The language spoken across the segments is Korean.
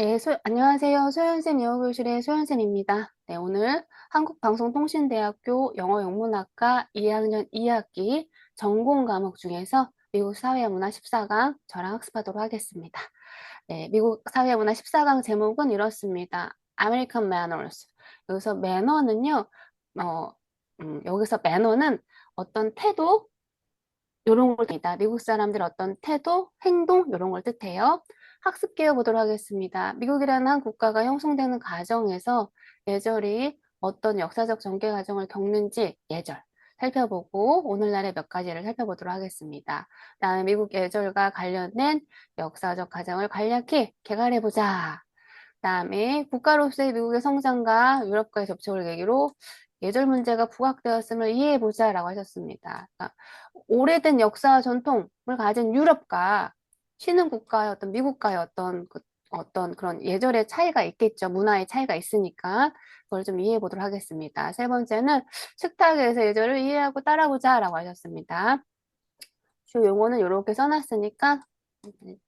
네, 안녕하세요. 소연쌤 영어교실의 소연쌤입니다. 네, 오늘 한국방송통신대학교 영어영문학과 2학년 2학기 전공 과목 중에서 미국 사회문화 14강 저랑 학습하도록 하겠습니다. 네, 미국 사회문화 14강 제목은 이렇습니다. American Manners. 여기서 매너는요, 어, 여기서 매너는 어떤 태도, 이런 걸 뜻합니다. 미국 사람들 어떤 태도, 행동 이런 걸 뜻해요. 학습 기회 보도록 하겠습니다. 미국이라는 한 국가가 형성되는 과정에서 예절이 어떤 역사적 전개 과정을 겪는지 예절 살펴보고 오늘날의 몇 가지를 살펴보도록 하겠습니다. 다음에 미국 예절과 관련된 역사적 과정을 간략히 개괄해보자. 그다음에 국가로서의 미국의 성장과 유럽과의 접촉을 계기로 예절 문제가 부각되었음을 이해해보자라고 하셨습니다. 그러니까 오래된 역사와 전통을 가진 유럽과 신흥 국가의 어떤 미국과의 어떤 그런 예절의 차이가 있겠죠. 문화의 차이가 있으니까 그걸 좀 이해해 보도록 하겠습니다. 세 번째는 식탁에서 예절을 이해하고 따라보자라고 하셨습니다. 주 용어는 이렇게 써놨으니까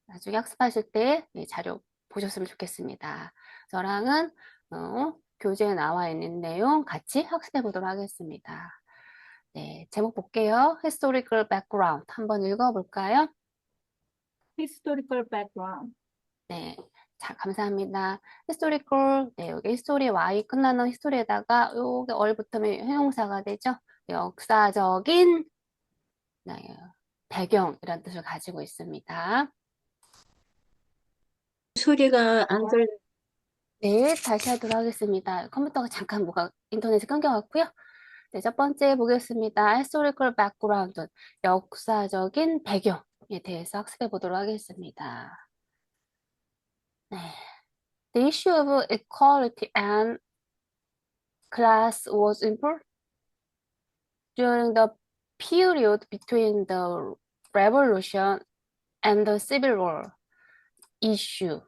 나중에 학습하실 때 이 자료 보셨으면 좋겠습니다. 저랑은 교재에 나와 있는 내용 같이 학습해 보도록 하겠습니다. 네, 제목 볼게요. Historical background 한번 읽어볼까요? historical background. 네, 자, 감사합니다. historical, 네, 여기 history Y 끝나는 history에다가 요게 얼 붙으면 형용사가 되죠. 역사적인 네, 배경이라는 뜻을 가지고 있습니다. 소리가 안 들려. 네, 다시 하도록 하겠습니다. 컴퓨터가 잠깐 뭐가 인터넷에 끊겨갖고요. 네, 첫 번째 보겠습니다. historical background, 역사적인 배경에 대해서 학습해 보도록 하겠습니다. 네. The issue of equality and class was important during the period between the Revolution and the Civil War. issue.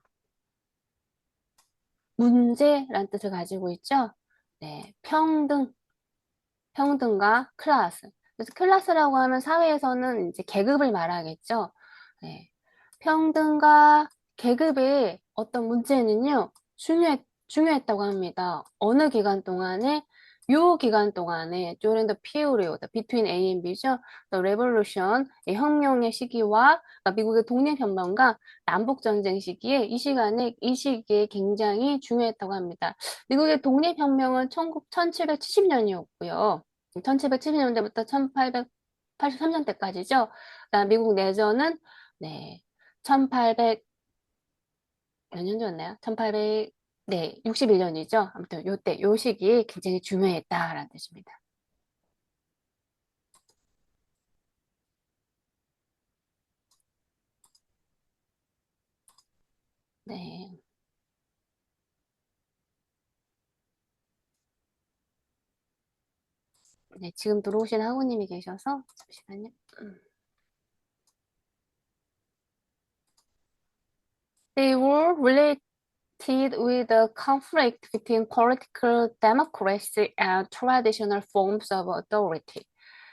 문제라는 뜻을 가지고 있죠. 네, 평등과 클래스. 그래서 클래스라고 하면 사회에서는 이제 계급을 말하겠죠. 네. 평등과 계급의 어떤 문제는요, 중요했다고 합니다. 어느 기간 동안에, 요 기간 동안에, during the period, between A and B죠. The revolution, 이 혁명의 시기와, 그러니까 미국의 독립혁명과 남북전쟁 시기에, 이 시기에 굉장히 중요했다고 합니다. 미국의 독립혁명은 1770년이었고요. 1770년대부터 1883년대까지죠. 그다음 미국 내전은 네, 1800 몇 년 전이었나요? 1800 네, 61년이죠. 아무튼 요때 요 시기에 굉장히 중요했다라는 뜻입니다. 네. 네, 지금 들어오신 학우님이 계셔서 잠시만요. 음. They were related with the conflict between political democracy and traditional forms of authority.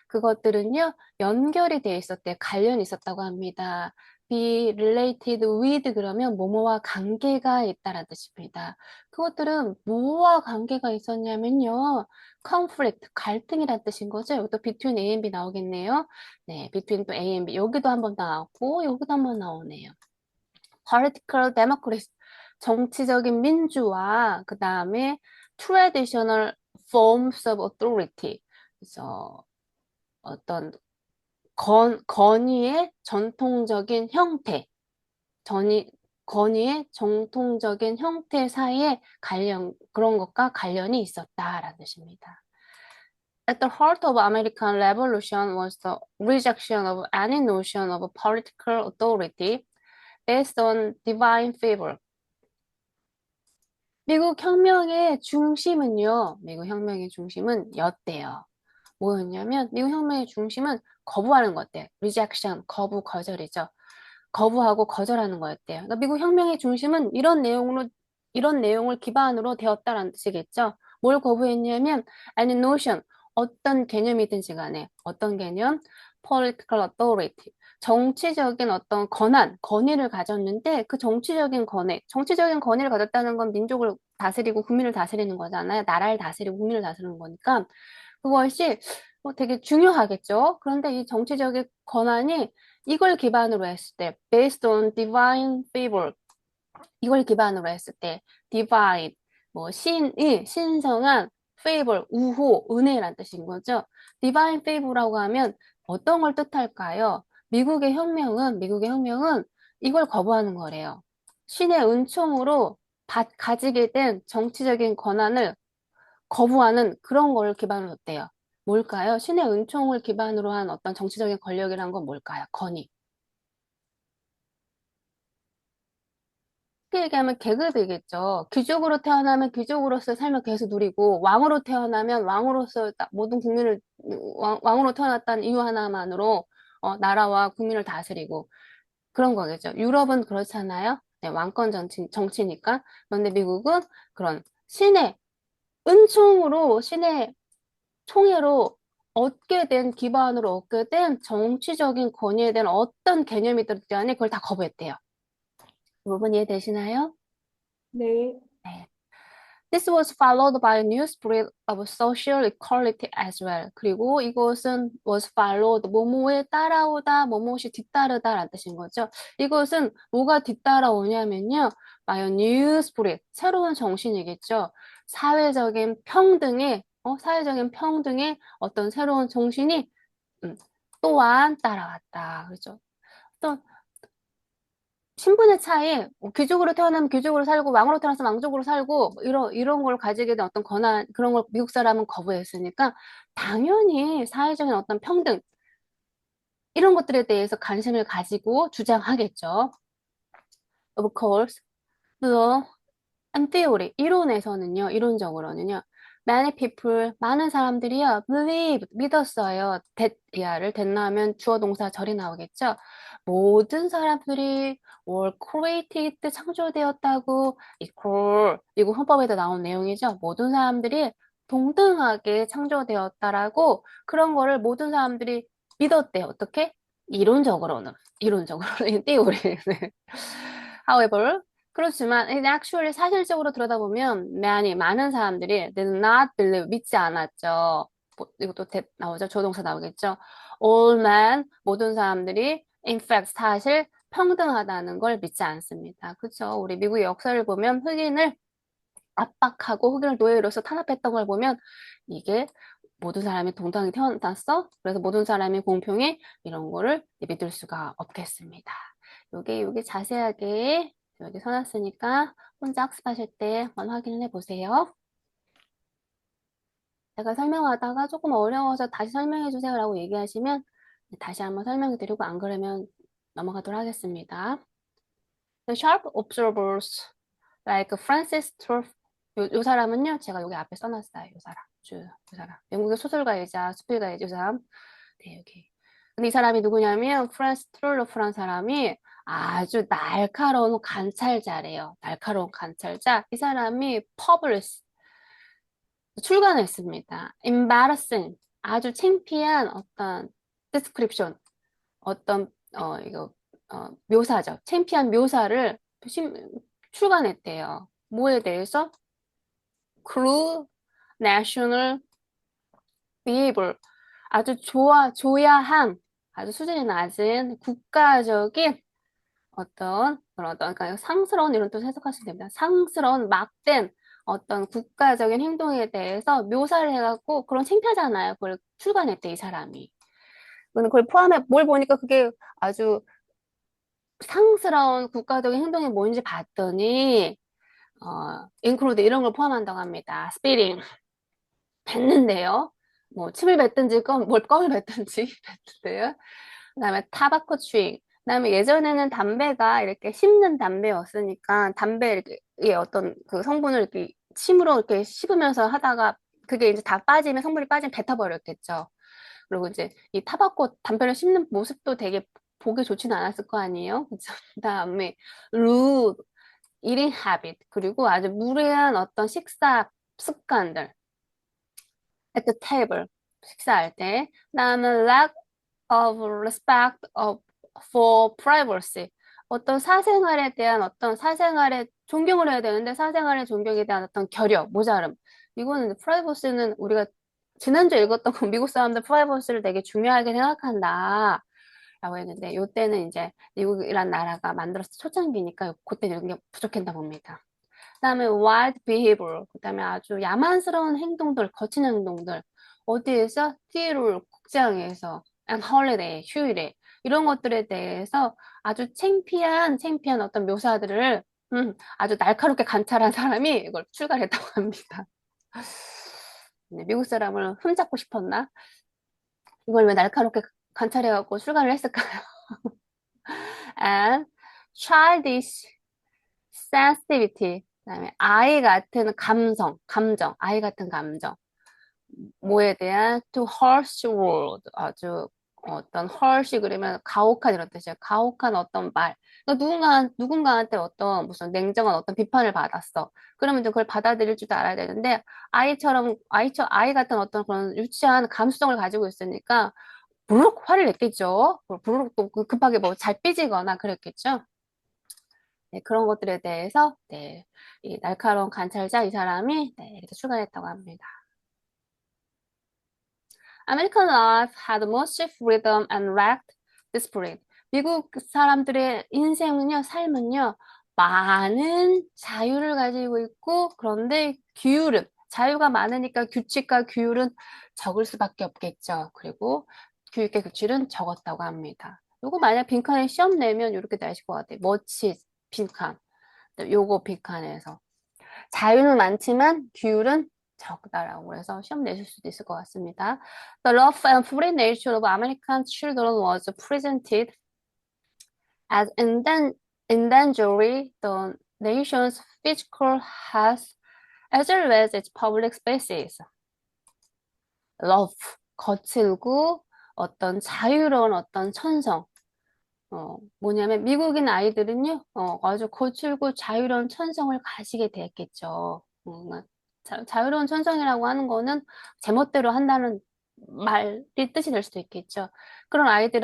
그것들은요, 연결이 돼 있었대요. 관련이 있었다고 합니다. be related with 그러면 뭐뭐와 관계가 있다라는 뜻입니다. 그것들은 뭐와 관계가 있었냐면요. conflict, 갈등이라는 뜻인 거죠. 여기도 between A and B 나오겠네요. 네, between 또 A and B. 여기도 한번 나왔고, 여기도 한번 나오네요. political democracy, 정치적인 민주화, 그 다음에 traditional forms of authority. 그래서 어떤 건의의 전통적인 형태, 전이, 건의의 정통적인 형태 사이에 그런 것과 관련이 있었다라는 뜻입니다. At the heart of American Revolution was the rejection of any notion of political authority based on divine favor. 미국 혁명의 중심은 였대요. 뭐였냐면 미국 혁명의 중심은 거부하는 것들, rejection, 거절이죠. 거부하고 거절하는 거였대요. 그러니까 미국 혁명의 중심은 이런 내용을 기반으로 되었다라는 뜻이겠죠. 뭘 거부했냐면 any notion, 어떤 개념이든지 간에 어떤 개념, political authority, 정치적인 어떤 권위를 가졌는데 그 정치적인 권위를 가졌다는 건 민족을 다스리고 국민을 다스리는 거잖아요. 나라를 다스리고 국민을 다스리는 거니까 그것이 뭐 되게 중요하겠죠. 그런데 이 정치적인 권한이 이걸 기반으로 했을 때, based on divine favor, 이걸 기반으로 했을 때 divine 뭐 신성한 favor 우호 은혜란 뜻인 거죠. divine favor라고 하면 어떤 걸 뜻할까요? 미국의 혁명은 이걸 거부하는 거래요. 신의 은총으로 가지게 된 정치적인 권한을 거부하는 그런 걸 기반으로 뒀대요. 뭘까요? 신의 은총을 기반으로 한 어떤 정치적인 권력이란 건 뭘까요? 권위. 쉽게 얘기하면 계급이겠죠. 귀족으로 태어나면 귀족으로서의 삶을 계속 누리고 왕으로 태어나면 왕으로서 모든 국민을 왕으로 태어났다는 이유 하나만으로 나라와 국민을 다스리고 그런 거겠죠. 유럽은 그렇잖아요. 네, 왕권 정치니까. 그런데 미국은 그런 신의 신의 총애로 기반으로 얻게 된 정치적인 권위에 대한 어떤 개념이든 간에 그걸 다 거부했대요. 이 부분 이해되시나요? 네. 네. This was followed by a new spirit of social equality as well. 그리고 이것은 was followed, 뭐뭐에 따라오다, 뭐뭇이 뒤따르다라는 뜻인 거죠. 이것은 뭐가 뒤따라오냐면요. by a new spirit, 새로운 정신이겠죠. 사회적인 평등의 어떤 새로운 정신이 음, 또한 따라왔다. 그렇죠. 또 신분의 차이, 귀족으로 태어나면 귀족으로 살고, 왕으로 태어나서 왕족으로 살고, 뭐 이런 걸 가지게 된 어떤 권한, 그런 걸 미국 사람은 거부했으니까, 당연히 사회적인 어떤 평등, 이런 것들에 대해서 관심을 가지고 주장하겠죠. Of course, law and theory, 이론적으로는요, 많은 사람들이요, 믿었어요. that야를 됐나하면 주어 동사 절이 나오겠죠. 모든 사람들이 were created, 창조되었다고, 이거 헌법에도 나온 내용이죠. 모든 사람들이 동등하게 창조되었다라고 그런 거를 모든 사람들이 믿었대요. 어떻게? 이론적으로는, theory. However, 그렇지만 actually 사실적으로 들여다보면 많은 사람들이 did not believe 믿지 않았죠. 이것도 나오죠. 조동사 나오겠죠. All men 모든 사람들이 in fact 사실 평등하다는 걸 믿지 않습니다. 그렇죠. 우리 미국의 역사를 보면 흑인을 압박하고 흑인을 노예로서 탄압했던 걸 보면 이게 모든 사람이 동등하게 태어났어. 그래서 모든 사람이 공평해. 이런 거를 믿을 수가 없겠습니다. 요게 자세하게 여기 써놨으니까 혼자 학습하실 때 한번 확인해 보세요. 제가 설명하다가 조금 어려워서 다시 설명해 주세요라고 얘기하시면 다시 한번 설명해 드리고 안 그러면 넘어가도록 하겠습니다. The sharp observers like Francis Turf 요 사람은요 제가 여기 앞에 써놨어요. 요 사람 영국의 소설가이자 수필가이자 요 사람 네 여기 근데 이 사람이 누구냐면 프란스 트롤로프란 사람이 아주 날카로운 관찰자래요. 날카로운 관찰자. 이 사람이 publish 출간했습니다. embarrassing 아주 창피한 어떤 description 어떤 이거 묘사죠. 창피한 묘사를 출간했대요. 뭐에 대해서? crude national behavior 조야한 아주 수준이 낮은 국가적인 그러니까 상스러운 이런 뜻 해석하시면 됩니다. 상스러운 막된 어떤 국가적인 행동에 대해서 묘사를 해갖고 그런 창피하잖아요. 그걸 출간했대 이 사람이. 그걸 포함해 뭘 보니까 그게 아주 상스러운 국가적인 행동이 뭔지 봤더니 인클루드 이런 걸 포함한다고 합니다. 스피링 뱉는데요. 뭐 침을 뱉든지 껌을 뱉든지 뱉는데요. 그다음에 타바코 추잉. 그다음에 예전에는 담배가 이렇게 씹는 담배였으니까 담배 이렇게 어떤 그 성분을 이렇게 침으로 이렇게 씹으면서 하다가 그게 이제 다 빠지면 성분이 빠지면 뱉어버렸겠죠. 그리고 이제 이 타바코 담배를 씹는 모습도 되게 보기 좋지는 않았을 거 아니에요. 그쵸? 그다음에 루 eating habit 그리고 아주 무례한 어떤 식사 습관들 at the table 식사할 때 그다음에 lack of respect of for privacy. 어떤 사생활에 대한 어떤 사생활에 존경을 해야 되는데 사생활의 존경에 대한 어떤 결여, 모자름. 이거는 프라이버시는 우리가 지난주에 읽었던 건 미국 사람들 프라이버시를 되게 중요하게 생각한다. 라고 했는데 요때는 이제 미국이란 나라가 만들어서 초창기니까 그때는 이런 게 부족했나 봅니다. 그다음에 wild behavior, 그다음에 아주 야만스러운 행동들, 거친 행동들. 어디에서? theater, 극장에서, and holiday, 휴일에. 이런 것들에 대해서 아주 창피한 어떤 묘사들을 아주 날카롭게 관찰한 사람이 이걸 출간했다고 합니다. 네, 미국 사람을 흠잡고 싶었나? 이걸 왜 날카롭게 관찰해갖고 출간을 했을까요? And childish sensitivity. 그다음에 아이 같은 감정, 아이 같은 감정. 뭐에 대한 to harsh word. 아주 어떤 harsh 그러면 가혹한 이런 뜻이에요. 가혹한 어떤 말. 그러니까 누군가한테 어떤 무슨 냉정한 어떤 비판을 받았어. 그러면 이제 그걸 받아들일 줄도 알아야 되는데 아이 같은 어떤 그런 유치한 감수성을 가지고 있으니까 부르륵 화를 냈겠죠. 부르륵 또 급하게 뭐 잘 삐지거나 그랬겠죠. 네, 그런 것들에 대해서 네, 이 날카로운 관찰자 이 사람이 네, 이렇게 출간했다고 합니다. American life had much freedom and lacked discipline. 미국 사람들의 인생은요, 삶은요, 많은 자유를 가지고 있고, 그런데 자유가 많으니까 규칙과 규율은 적을 수밖에 없겠죠. 그리고 교육의 규칙은 적었다고 합니다. 요거 만약 빈칸에 시험 내면 이렇게 나실 것 같아요. 멋지 빈칸. 요거 빈칸에서. 자유는 많지만 규율은 적다라고 해서 시험 내실 수도 있을 것 같습니다. The rough and free nature of American children was presented as endangering the nation's physical health as well as its public spaces. rough, 거칠고 어떤 자유로운 어떤 천성. 뭐냐면 미국인 아이들은요, 아주 거칠고 자유로운 천성을 가지게 되었겠죠. 자유로운 천성이라고 하는 거는 제멋대로 한다는 말이 뜻이 될 수도 있겠죠. 그런 아이들의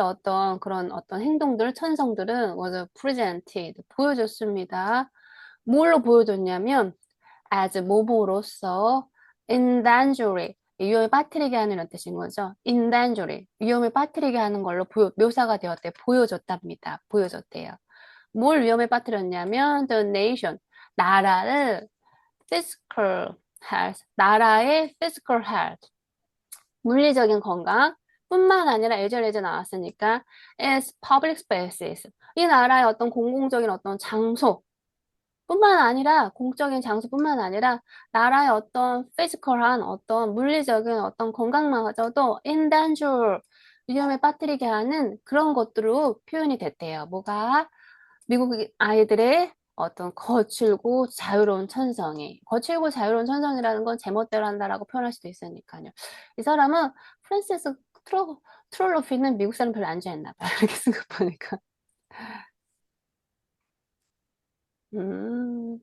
그런 어떤 행동들, 천성들은 was presented, 보여줬습니다. 뭘로 보여줬냐면, as 모모로서, endangering, 위험에 빠뜨리게 하는 이런 뜻인 거죠. endangering, 위험에 빠뜨리게 하는 걸로 묘사가 되었대, 보여줬답니다. 보여줬대요. 뭘 위험에 빠뜨렸냐면, the nation, 나라를 physical health, 나라의 physical health, 물리적인 건강 뿐만 아니라 예전에 나왔으니까 is public spaces, 이 나라의 어떤 공공적인 어떤 장소 뿐만 아니라 공적인 장소뿐만 아니라 나라의 어떤 피지컬한 어떤 물리적인 어떤 건강마저도 in danger, 위험에 빠뜨리게 하는 그런 것들로 표현이 됐대요. 뭐가? 미국 아이들의 어떤 거칠고 자유로운 천성이라는 건 제멋대로 한다라고 표현할 수도 있으니까요. 이 사람은 프랜시스 트롤로피는 미국 사람 별로 안 좋아했나 봐요. 이렇게 생각해보니까. 음,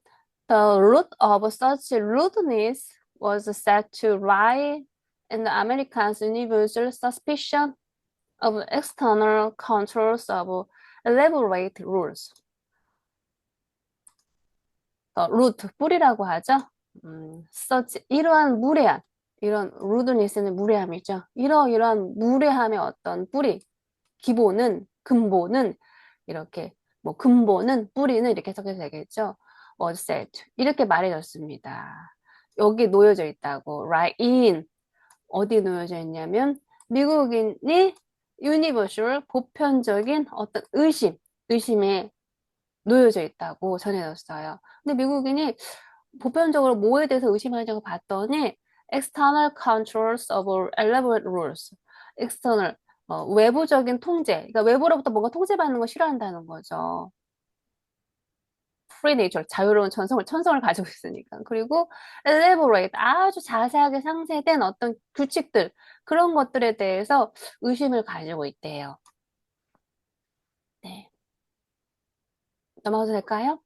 The root of such rudeness was said to lie in the Americans' universal suspicion of external controls of elaborate rules. root, 뿌리라고 하죠. 이러한 무례한, 이런 rudeness는 무례함이죠. 이러한 무례함의 어떤 뿌리, 근본은 이렇게 근본은 뿌리는 이렇게 해석해도 되겠죠. was said 이렇게 말해줬습니다. 여기 놓여져 있다고. right in 어디 놓여져 있냐면 미국인이 universal 보편적인 어떤 의심에 놓여져 있다고 전해졌어요. 근데 미국인이 보편적으로 뭐에 대해서 의심하냐고 봤더니 external controls of elaborate rules. external 외부적인 통제. 그러니까 외부로부터 뭔가 통제받는 거 싫어한다는 거죠. free nature, 자유로운 천성을 가지고 있으니까. 그리고 elaborate, 아주 자세하게 상세된 어떤 규칙들, 그런 것들에 대해서 의심을 가지고 있대요. 네. 넘어가도 될까요?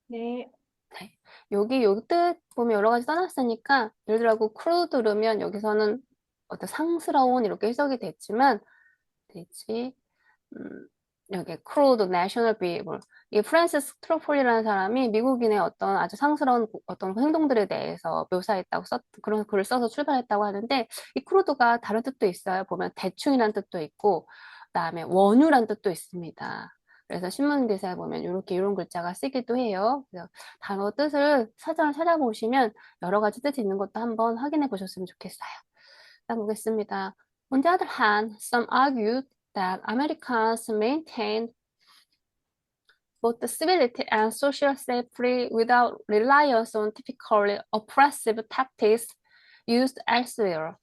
네. 네. 여기 뜻 보면 여러 가지 써놨으니까, 예를 들어, 크루 들으면 여기서는 어떤 상스러운 이렇게 해석이 됐지만, 되지. 여기 크루드 내셔널 비해블 이 프랜시스 트로폴리라는 사람이 미국인의 어떤 아주 상스러운 어떤 행동들에 대해서 묘사했다고 그런 글을 써서 출발했다고 하는데 이 크루드가 다른 뜻도 있어요. 보면 대충이란 뜻도 있고 그다음에 원유란 뜻도 있습니다. 그래서 신문 기사에 보면 이렇게 이런 글자가 쓰기도 해요. 그래서 단어 뜻을 사전을 찾아보시면 여러 가지 뜻이 있는 것도 한번 확인해 보셨으면 좋겠어요. 일단 보겠습니다. On the other hand, some argued that Americans maintained both civility and social safety without reliance on typically oppressive tactics used elsewhere.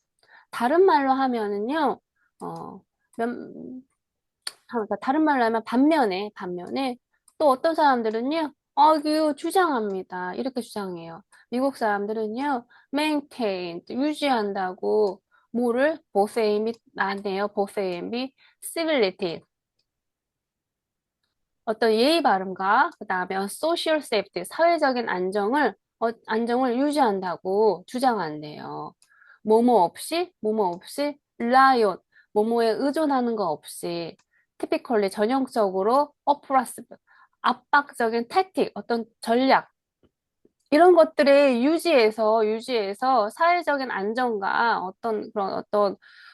다른 말로 하면은요, 어, 면, 그러니까 다른 말로 하면 반면에 또 어떤 사람들은요, 주장합니다. 이렇게 주장해요. 미국 사람들은요, maintain, 유지한다고 뭐를 보세임이 나네요. 보세임이 civility, 어떤 예의 바름과 그다음에 social safety, 사회적인 안정을 유지한다고 주장한대요. 뭐뭐 없이 rely on, 뭐뭐에 의존하는 거 없이 typically 전형적으로 oppressive, 압박적인 tactic, 어떤 전략 이런 것들을 유지해서 사회적인 안정과 어떤 그런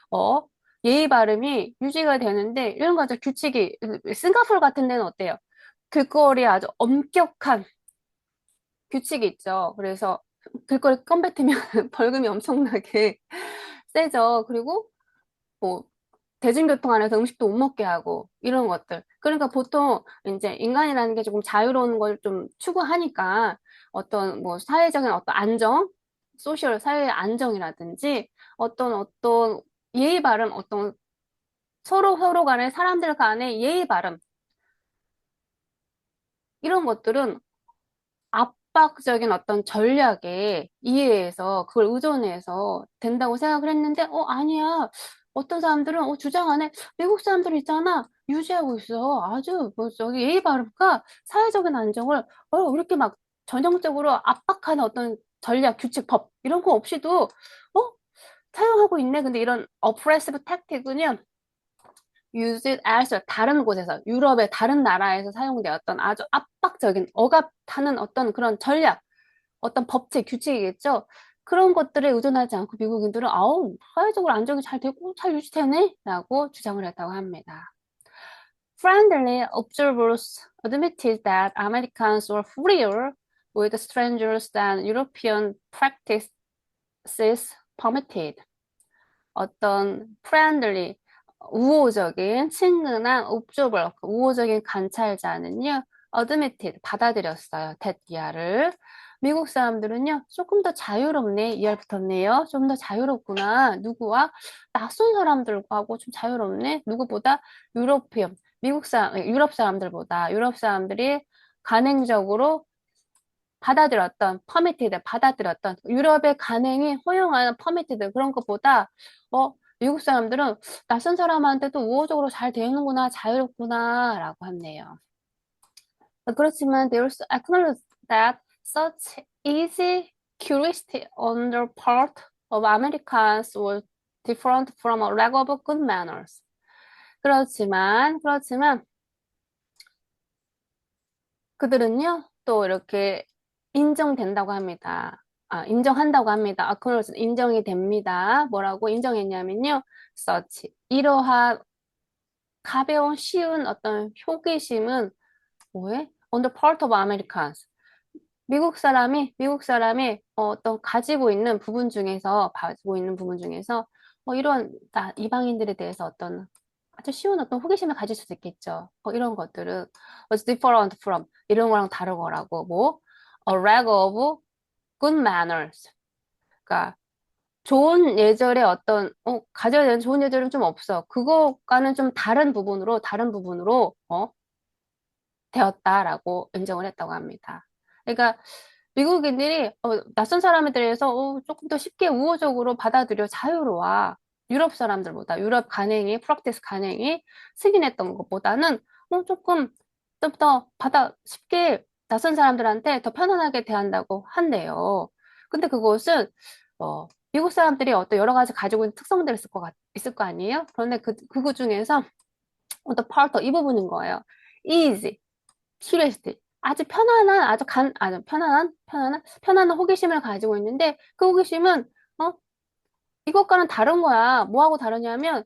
어 예의 바름이 유지가 되는데 이런 거죠. 규칙이 싱가포르 같은 데는 어때요? 길거리에 아주 엄격한 규칙이 있죠. 그래서 길거리 껌뱉으면 벌금이 엄청나게 세죠. 그리고 뭐 대중교통 안에서 음식도 못 먹게 하고 이런 것들. 그러니까 보통 이제 인간이라는 게 조금 자유로운 걸 좀 추구하니까 어떤 뭐 사회적인 어떤 안정, 소셜 사회의 안정이라든지 어떤 예의 바름, 어떤 서로 간에 사람들 간의 예의 바름 이런 것들은 압박적인 어떤 전략에 이해해서 그걸 의존해서 된다고 생각을 했는데, 아니야. 어떤 사람들은 주장하네. 미국 사람들 있잖아. 유지하고 있어. 아주 뭐 저기 예의 바르니까 사회적인 안정을 이렇게 막 전형적으로 압박하는 어떤 전략, 규칙, 법 이런 거 없이도 사용하고 있네. 근데 이런 oppressive tactic은요. use it as 다른 곳에서 유럽의 다른 나라에서 사용되었던 아주 압박적인 억압하는 어떤 그런 전략, 어떤 법칙, 규칙이겠죠. 그런 것들에 의존하지 않고 미국인들은 아우 사회적으로 안정이 잘 되고 잘 유지되네 라고 주장을 했다고 합니다. Friendly observers admitted that Americans were freer with strangers than European practices permitted. 어떤 friendly, 우호적인, 친근한 observer, 우호적인 관찰자는요, admitted, 받아들였어요. that 이하를. 미국 사람들은요, 조금 더 자유롭네, 이하를 붙었네요. 좀 더 자유롭구나. 누구와? 낯선 사람들하고 좀 자유롭네. 누구보다 유럽 사람들보다, 유럽 사람들이 간행적으로 받아들였던 유럽의 간행이 허용하는 퍼미티드 그런 것보다 미국 사람들은 낯선 사람한테도 우호적으로 잘 대하는구나 자유롭구나라고 했네요. 그렇지만 they also acknowledge that such easy curiosity on the part of Americans was different from a lack of good manners. 그렇지만 그들은요, 또 이렇게 인정된다고 합니다. 인정한다고 합니다. acknowledge, 인정이 됩니다. 뭐라고 인정했냐면요, such, 이러한 가벼운, 쉬운 어떤 호기심은 뭐해? On the part of Americans. 미국 사람이 어떤 가지고 있는 부분 중에서 이런 이방인들에 대해서 어떤 아주 쉬운 어떤 호기심을 가질 수도 있겠죠. 이런 것들은 was different from 이런 거랑 다른 거라고 뭐 a lack of good manners. 그러니까 좋은 예절의 어떤 가져야 되는 좋은 예절은 좀 없어. 그거과는 좀 다른 부분으로 되었다라고 인정을 했다고 합니다. 그러니까 미국인들이 낯선 사람에 대해서 조금 더 쉽게 우호적으로 받아들여 자유로워. 유럽 사람들보다 유럽 간행이 프락티스 간행이 승인했던 것보다는 조금 좀 더 쉽게 낯선 사람들한테 더 편안하게 대한다고 한대요. 근데 그것은 미국 사람들이 어떤 여러 가지 가지고 있는 특성들이 있을 거 아니에요? 그런데 그거 중에서 the part 이 부분인 거예요. easy, curiosity. 아주 편안한, 아주 편안한 호기심을 가지고 있는데, 그 호기심은, 어, 이것과는 다른 거야. 뭐하고 다르냐면,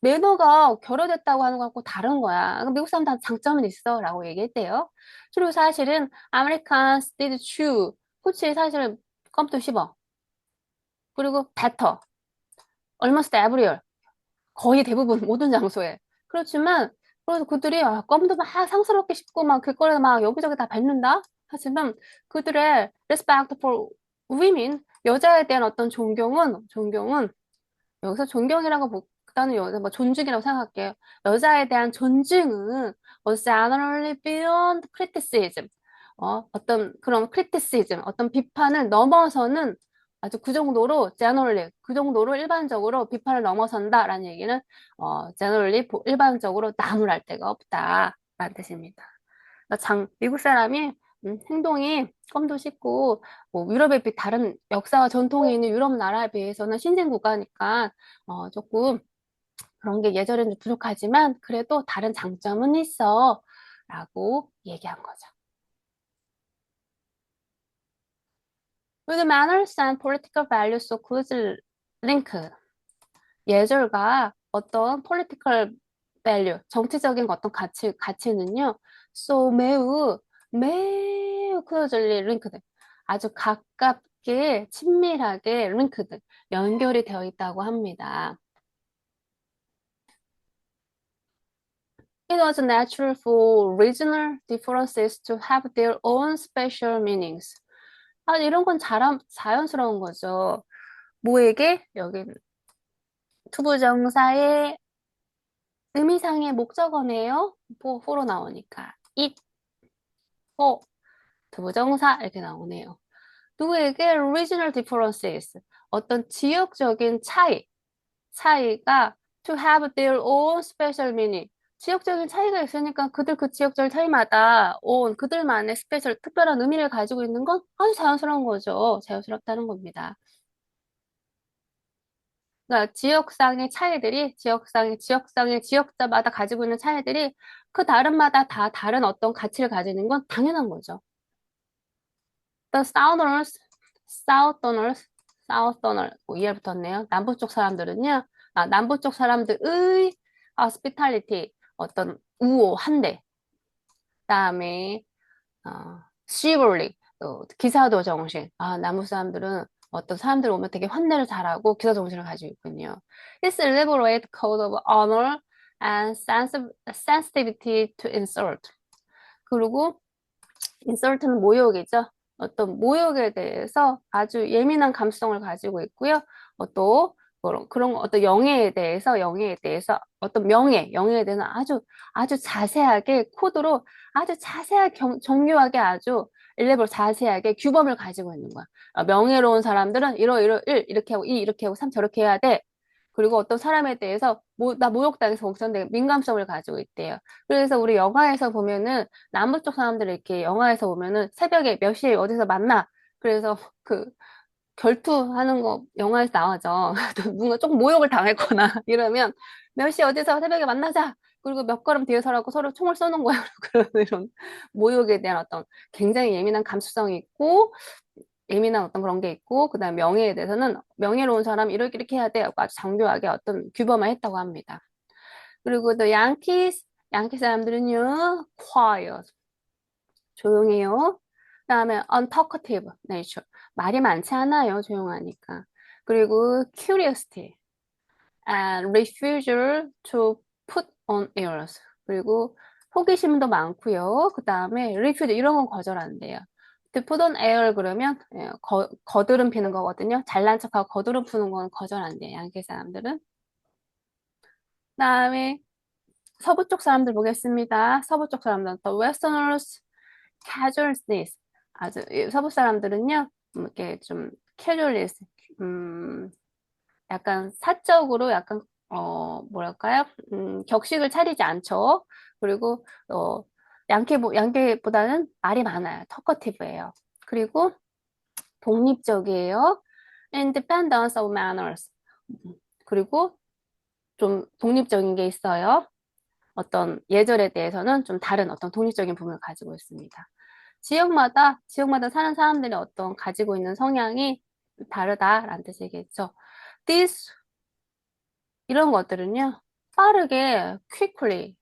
매너가 결여됐다고 하는 것하고 다른 거야. 미국 사람 다 장점은 있어. 라고 얘기했대요. 그리고 사실은, Americans did chew. 그치, 사실은 껌도 씹어. 그리고 better. almost everywhere. 거의 대부분 모든 장소에. 그렇지만, 그래서 그들이 껌도 막 상스럽게 씹고 막 길거리에 막 여기저기 다 뱉는다? 하지만 그들의 respect for women, 여자에 대한 어떤 존경은 여기서 존경이라고 보다는 여자 뭐 존중이라고 생각할게요. 여자에 대한 존중은 was generally beyond criticism. 어떤 그런 criticism, 어떤 비판을 넘어서는 아주 그 정도로 generally, 그 정도로 일반적으로 비판을 넘어선다라는 얘기는 generally 일반적으로 나무랄 데가 없다라는 뜻입니다. 그러니까 미국 사람이 행동이 껌도 씹고 뭐 유럽에 비해 다른 역사와 전통이 있는 유럽 나라에 비해서는 신생 국가니까 조금 그런 게 예전에는 부족하지만 그래도 다른 장점은 있어 라고 얘기한 거죠. With manners and political values so closely linked. 예절과 어떤 political value, 정치적인 어떤 가치는요, so 매우 closely linked. 아주 가깝게, 친밀하게 linked, 연결이 되어 있다고 합니다. It was natural for regional differences to have their own special meanings. 이런 건 자연스러운 거죠. 뭐에게? 여기 투부정사의 의미상의 목적어네요. for로 나오니까. it, for, 투부정사 이렇게 나오네요. 누구에게 regional differences, 어떤 지역적인 차이가 to have their own special meaning. 지역적인 차이가 있으니까 그들 그 지역적 차이마다 그들만의 스페셜 특별한 의미를 가지고 있는 건 아주 자연스러운 거죠. 자연스럽다는 겁니다. 그러니까 지역상의 지역자마다 가지고 있는 차이들이 그 다른마다 다 다른 어떤 가치를 가지는 건 당연한 거죠. The Southerners, 이해 붙었네요. 남부 쪽 사람들은요, 남부 쪽 사람들의 hospitality, 어떤 한대, 그다음에 chivalry, 또 기사도 정신. 남부 사람들은 어떤 사람들 오면 되게 환대를 잘하고 기사 정신을 가지고 있군요. His elaborate code of honor and sensitivity to insult. 그리고 인설트는 모욕이죠. 어떤 모욕에 대해서 아주 예민한 감수성을 가지고 있고요. 또 그런 어떤 영예에 대해서 어떤 영예에 대해서 아주 자세하게 코드로 아주 자세하게 정교하게 아주 일레벨 자세하게 규범을 가지고 있는 거야. 명예로운 사람들은 이렇게 하고 이렇게 하고 삼 저렇게 해야 돼. 그리고 어떤 사람에 대해서 나 모욕당해서 걱정되게 민감성을 가지고 있대요. 그래서 우리 영화에서 보면은 남부 쪽 사람들 이렇게 영화에서 보면은 새벽에 몇 시에 어디서 만나. 그래서 그 결투하는 거 영화에서 나와죠. 뭔가 조금 모욕을 당했거나 이러면 몇 시 어디서 새벽에 만나자. 그리고 몇 걸음 뒤에 서라고 서로 총을 쏘는 거야. 그런 이런 모욕에 대한 어떤 굉장히 예민한 감수성이 있고 예민한 어떤 그런 게 있고 그다음 명예에 대해서는 명예로운 사람 이렇게 해야 돼. 아주 장교하게 어떤 규범을 했다고 합니다. 그리고 또 양키 사람들은요, quiet, 조용해요. 그다음에 untalkative nature, 말이 많지 않아요, 조용하니까. 그리고 curiosity and refusal to put on airs. 그리고 호기심도 많고요. 그다음에 refuse 이런 건 거절한대요. to put on air 그러면 거드름 피는 거거든요. 잘난 척하고 거드름 푸는 건 거절한대요, 양키 사람들은. 그다음에 서부 쪽 사람들 보겠습니다. 서부 쪽 사람들, the Westerners casualness. 서부 사람들은요, 이렇게 좀 casualness, 약간 사적으로 약간 뭐랄까요? 격식을 차리지 않죠. 그리고 양계보다는 말이 많아요. talkative예요. 그리고 독립적이에요. independence of manners. 그리고 좀 독립적인 게 있어요. 어떤 예절에 대해서는 좀 다른 어떤 독립적인 부분을 가지고 있습니다. 지역마다 사는 사람들이 어떤 가지고 있는 성향이 다르다라는 뜻이겠죠. This, 이런 것들은요, 빠르게, quickly,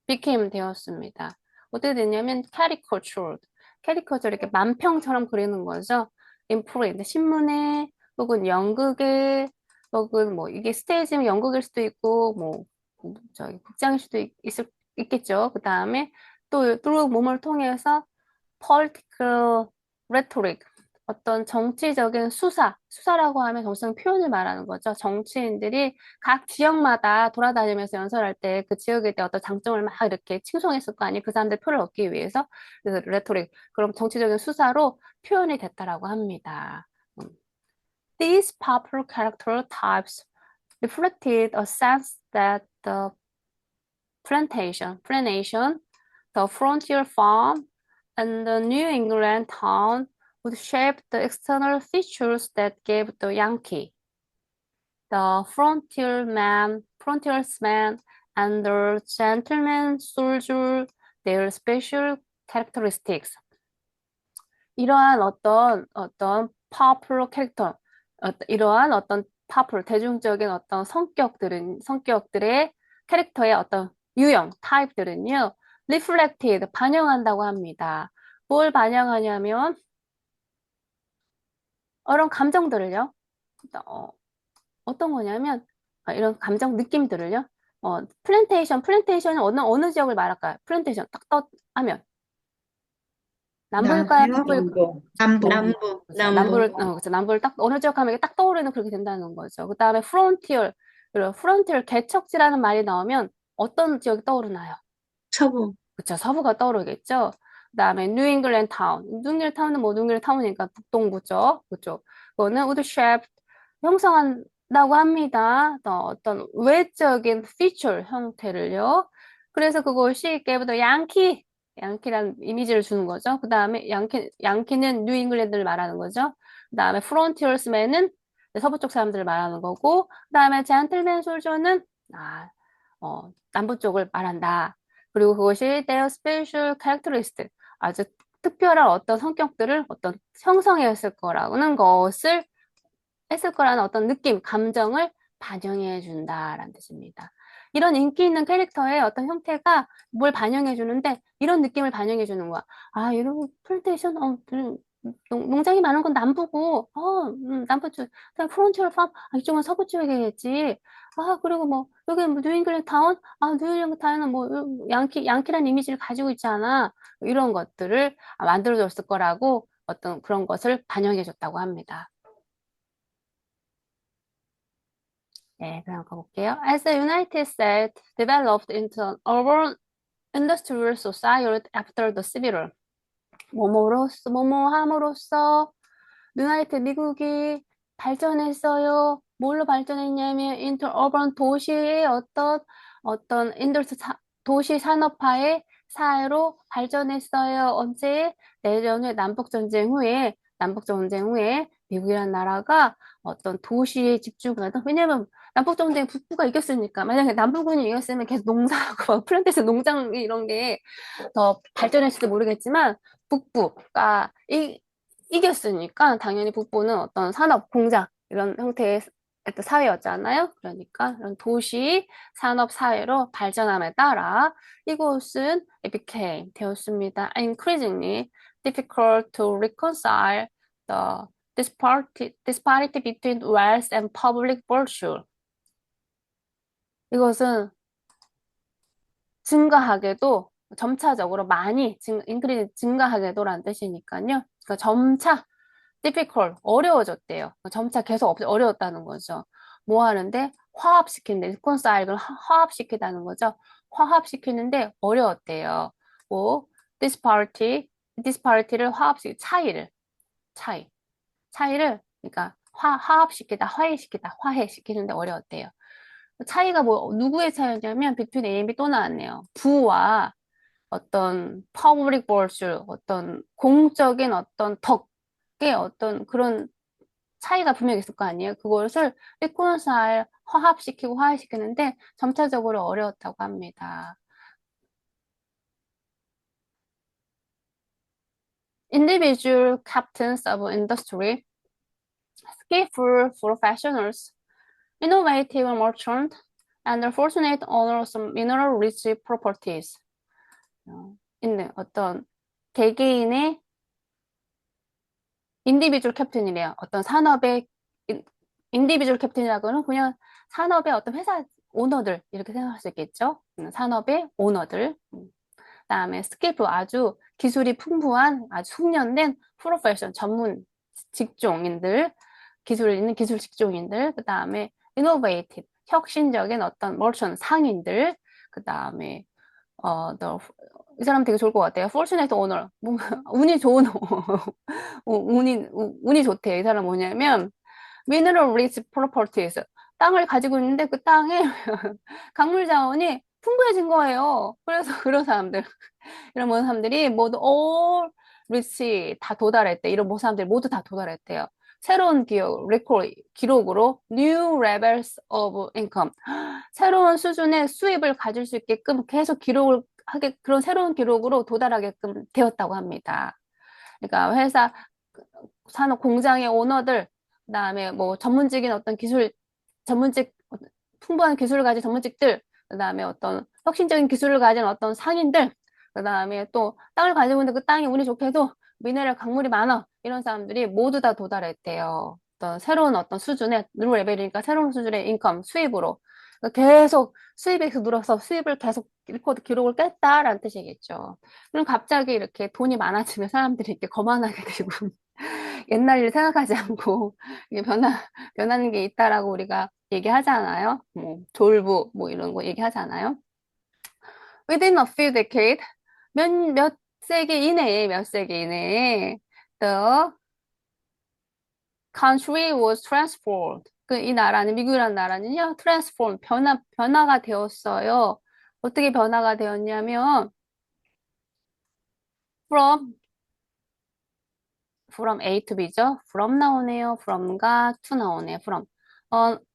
became 되었습니다. 어떻게 됐냐면 caricatured. 캐리커처 이렇게 만평처럼 그리는 거죠. in print 신문에 혹은 연극에 혹은 뭐 이게 스테이지면 연극일 수도 있고 뭐 저기 극장일 수도 있겠죠. 그 다음에 또 몸을 통해서 political rhetoric 어떤 정치적인 수사라고 하면 정치적 표현을 말하는 거죠. 정치인들이 각 지역마다 돌아다니면서 연설할 때 그 지역에 대해 어떤 장점을 막 이렇게 칭송했을 거 아니에요. 그 사람들 표를 얻기 위해서. 그래서 레토릭, 그럼 정치적인 수사로 표현이 됐다라고 합니다. These popular character types reflected a sense that plantation, the frontier farm, and the New England town would shape the external features that gave the Yankee, the frontiersman, and the gentleman soldier their special characteristics. 이러한 어떤 popular 캐릭터, 이러한 어떤 popular 대중적인 어떤 성격들의 캐릭터의 어떤 유형, 타입들은요, reflected 반영한다고 합니다. 뭘 반영하냐면 이런 감정들을요. 어, 어떤 거냐면 이런 감정 느낌들을요. 플랜테이션은 어느 지역을 말할까요? 플랜테이션 딱 하면 남부일까요? 남부요? 북부일까요? 남부. 그렇죠. 남부를 딱, 어느 지역 하면 이게 딱 떠오르는 그렇게 된다는 거죠. 그 다음에 프론티어, 개척지라는 말이 나오면 어떤 지역이 떠오르나요? 서부. 그쵸. 서부가 떠오르겠죠. 그 다음에 뉴잉글랜드 타운. 뉴잉글랜드 타운은 뭐 뉴잉글랜드 타운이니까 북동부 쪽. 그쪽. 그거는 우드셰프 형성한다고 합니다. 어떤 외적인 피처 형태를요. 그래서 그것이 깨부터 양키라는 이미지를 주는 거죠. 그 다음에 양키는 뉴잉글랜드를 말하는 거죠. 그 다음에 프론티어스맨은 서부 쪽 사람들을 말하는 거고, 그 다음에 젠틀맨 솔저는 남부 쪽을 말한다. 그리고 그것이 their special characteristic, 아주 특별한 어떤 성격들을 어떤 형성했을 거라는 것을 했을 거라는 어떤 느낌, 감정을 반영해 준다라는 뜻입니다. 이런 인기 있는 캐릭터의 어떤 형태가 뭘 반영해 주는데 이런 느낌을 반영해 주는 거야. 아, 이런 플랜테이션, 농장이 많은 건 남부고, 남부 쪽, 그다음 프론티어 팜, 이쪽은 서부 쪽이겠지. 그리고 뭐 여기 뭐 뉴잉글랜드 타운, 뉴잉글랜드 타운은 뭐 양키란 이미지를 가지고 있잖아. 이런 것들을 만들어줬을 거라고 어떤 그런 것을 반영해 줬다고 합니다. 네, 그럼 가볼게요. As the United States developed into an urban industrial society after the Civil War, 뭐뭐함으로써 미국이 발전했어요. 뭘로 발전했냐면 인터어반 도시의 어떤 도시 산업화의 사회로 발전했어요. 언제? 내전의 남북전쟁 후에 미국이라는 나라가 어떤 도시에 집중하던, 왜냐면 남북전쟁 북부가 이겼으니까. 만약에 남부군이 이겼으면 계속 농사하고 막 플란테이션 농장 이런 게 더 발전했을지 모르겠지만 북부가 이겼으니까 당연히 북부는 어떤 산업, 공장 이런 형태의 어떤 사회였잖아요. 그러니까 이런 도시, 산업 사회로 발전함에 따라 이곳은 it became 되었습니다. Increasingly difficult to reconcile the disparity between wealth and public virtue. 이것은 증가하게도 점차적으로 많이 인크리즈 증가하게도라는 뜻이니까요. 그러니까 점차 difficult 어려워졌대요. 점차 계속 어려웠다는 거죠. 뭐 하는데 화합시키는데 reconcile을 화합시키다는 거죠. 화합시키는데 어려웠대요. 뭐 disparity를 차이를 그러니까 화합시키다, 화해시키는데 어려웠대요. 차이가 뭐 누구의 차이냐면 between A and B 또 나왔네요. 부와 어떤 public virtue, 어떤 공적인 어떤 덕의 어떤 그런 차이가 분명히 있을 거 아니에요. 그것을 reconcile, 화합시키고 화해시키는데 점차적으로 어려웠다고 합니다. individual captains of industry, skillful professionals, innovative merchants, and the fortunate owners of mineral-rich properties. 있는 어떤 개개인의 인디비주얼 캡틴이래요. 어떤 산업의 인디비주얼 캡틴이라고는 그냥 산업의 어떤 회사 오너들 이렇게 생각할 수 있겠죠. 산업의 오너들. 그다음에 스킬풀 아주 기술이 풍부한 아주 숙련된 프로페션 전문 직종인들, 기술 있는 기술 직종인들. 그다음에 이노베이티브 혁신적인 어떤 머천 상인들. 그다음에 이 사람 되게 좋을 것 같아요. Fortunate owner. 뭔가 운이 좋은 운이 좋대요. 이 사람 뭐냐면 mineral rich properties. 땅을 가지고 있는데 그 땅에 강물 자원이 풍부해진 거예요. 그래서 그런 사람들, 이런 모든 사람들이 모두 all rich 다 도달했대. 이런 모든 사람들이 모두 다 도달했대요. 새로운 기록으로 new levels of income. 새로운 수준의 수입을 가질 수 있게끔 계속 기록을 하게 그런 새로운 기록으로 도달하게끔 되었다고 합니다. 그러니까 회사 산업 공장의 오너들, 그다음에 뭐 전문직인 어떤 전문직 풍부한 기술을 가진 전문직들, 그다음에 어떤 혁신적인 기술을 가진 어떤 상인들, 그다음에 또 땅을 가지고 있는데 그 땅이 운이 좋게도 미네랄 강물이 많아 이런 사람들이 모두 다 도달했대요. 어떤 새로운 어떤 수준의 누 레벨이니까 새로운 수준의 인컴 수입으로 계속 수입에 늘어서 수입을 계속 리코드 기록을 깼다라는 뜻이겠죠. 그럼 갑자기 이렇게 돈이 많아지면 사람들이 이렇게 거만하게 되고 옛날 일 생각하지 않고 이게 변하는 게 있다라고 우리가 얘기하잖아요. 뭐 졸부 뭐 이런 거 얘기하잖아요. Within a few decades, 몇 세기 이내에 the country was transformed. 이 나라는 미국이라는 나라는요, transform 변화가 되었어요. 어떻게 변화가 되었냐면 from A to B죠. from 나오네요. from과 to 나오네요. from